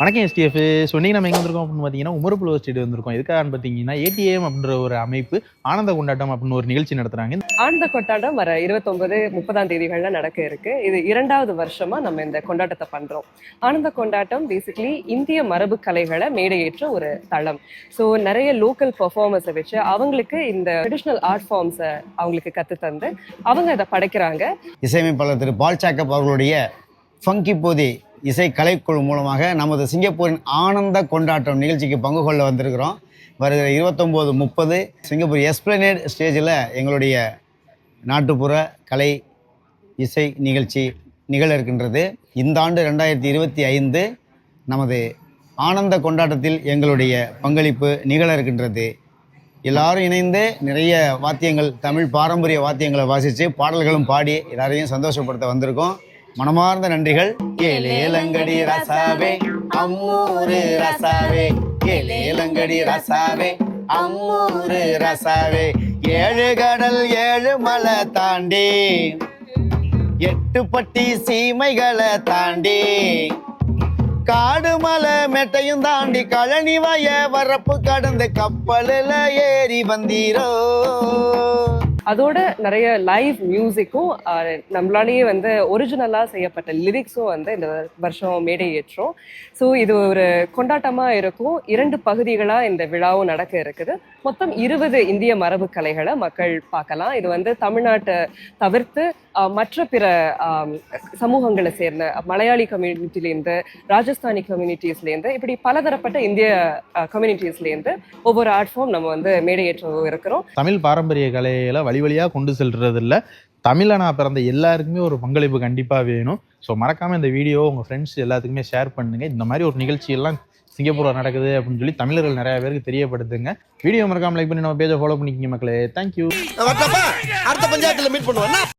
வணக்கம் SDF. So இன்னைக்கு நம்ம எங்கே வந்திருக்கோம் அப்படின்னு பார்த்தீங்கன்னா உமரப்புல ஸ்டேட் வந்திருக்கோம். எதுக்காகன்னு பார்த்தீங்கன்னா ஏடிஎம் அப்படின்ற ஒரு அமைப்பு ஆனந்த கொண்டாட்டம் அப்படின்னு ஒரு நிகழ்ச்சி நடத்துறாங்க. ஆனந்த கொண்டாட்டம் வர 29, 30ஆம் தேதிகள்ல நடக்க இருக்கு. இது 2வது வருஷமா நம்ம இந்த கொண்டாட்டத்தை பண்றோம். ஆனந்த கொண்டாட்டம் பேசிக்கலி இந்திய மரபு கலைகளை மேடையேற்ற ஒரு தளம். ஸோ நிறைய லோக்கல் பெர்ஃபார்மர்ஸை வச்சு அவங்களுக்கு இந்த ட்ரெடிஷ்னல் ஆர்ட் ஃபார்ம்ஸை அவங்களுக்கு கற்று தந்து அவங்க அதை படைக்கிறாங்க. இசையமைப்பாளர் திரு பால் சாக்கப் அவர்களுடைய ஃபங்கி போதி இசை கலைக்குழு மூலமாக நமது சிங்கப்பூரின் ஆனந்த கொண்டாட்டம் நிகழ்ச்சிக்கு பங்கு கொள்ள வந்திருக்கிறோம். வருகிற 29, 30 சிங்கப்பூர் எஸ்பிளனேட் ஸ்டேஜில் எங்களுடைய நாட்டுப்புற கலை இசை நிகழ்ச்சி நிகழ இருக்கின்றது. இந்த ஆண்டு 2025 நமது ஆனந்த கொண்டாட்டத்தில் எங்களுடைய பங்களிப்பு நிகழ இருக்கின்றது. எல்லாரும் இணைந்து நிறைய வாத்தியங்கள், தமிழ் பாரம்பரிய வாத்தியங்களை வாசித்து பாடல்களும் பாடி எல்லாரையும் சந்தோஷப்படுத்த வந்திருக்கோம். மனமார்ந்த நன்றிகள். கேலேலங்கடி ரசாவே அம்மூரு ரசாவே, கேலேலங்கடி ரசாவே அம்மூரு ரசாவே, 7 கடல் 7 மலை தாண்டி 8 பட்டி சீமைகளை தாண்டி காடு மலை மெட்டையும் தாண்டி கழனி வய வரப்பு கடந்து கப்பலில் ஏறி வந்தீரோ. அதோட நிறைய லைவ் மியூசிக்கும் நம்மளாலேயே ஒரிஜினலாக செய்யப்பட்ட லிரிக்ஸும் இந்த வருஷம் மேடை ஏற்றோம். ஸோ இது ஒரு கொண்டாட்டமாக இருக்கும். 2 பகுதிகளாக இந்த விழாவும் நடக்க இருக்குது. மொத்தம் 20 இந்திய மரபு கலைகளை மக்கள் பார்க்கலாம். இது தமிழ்நாட்டை தவிர்த்து மற்ற பிற சமூகங்களை சேர்ந்த மலையாளி கம்யூனிட்டிலேருந்து, ராஜஸ்தானி கம்யூனிட்டிஸ்லேருந்து, இப்படி பலதரப்பட்ட இந்திய கம்யூனிட்டிஸ்லேருந்து ஒவ்வொரு ஆர்ட் ஃபார்ம் நம்ம மேடையேற்ற இருக்கிறோம். தமிழ் பாரம்பரிய கலைகளை வழி வழியாக கொண்டு செல்றது இல்லை, தமிழனா பிறந்த எல்லாருக்குமே ஒரு பங்களிப்பு கண்டிப்பாக வேணும். ஸோ மறக்காமல் இந்த வீடியோ உங்கள் ஃப்ரெண்ட்ஸ் எல்லாத்துக்குமே ஷேர் பண்ணுங்க. இந்த மாதிரி ஒரு நிகழ்ச்சி எல்லாம் சிங்கப்பூரில் நடக்குது அப்படின்னு சொல்லி தமிழர்கள் நிறைய பேருக்கு தெரியப்படுத்துங்க. வீடியோ மறக்காமல் லைக் பண்ணி நம்ம பேஜை ஃபாலோ பண்ணிக்கிங்க மக்களே. தேங்க்யூ. அடுத்த பஞ்சாயத்துல மீட் பண்ணுவோம்.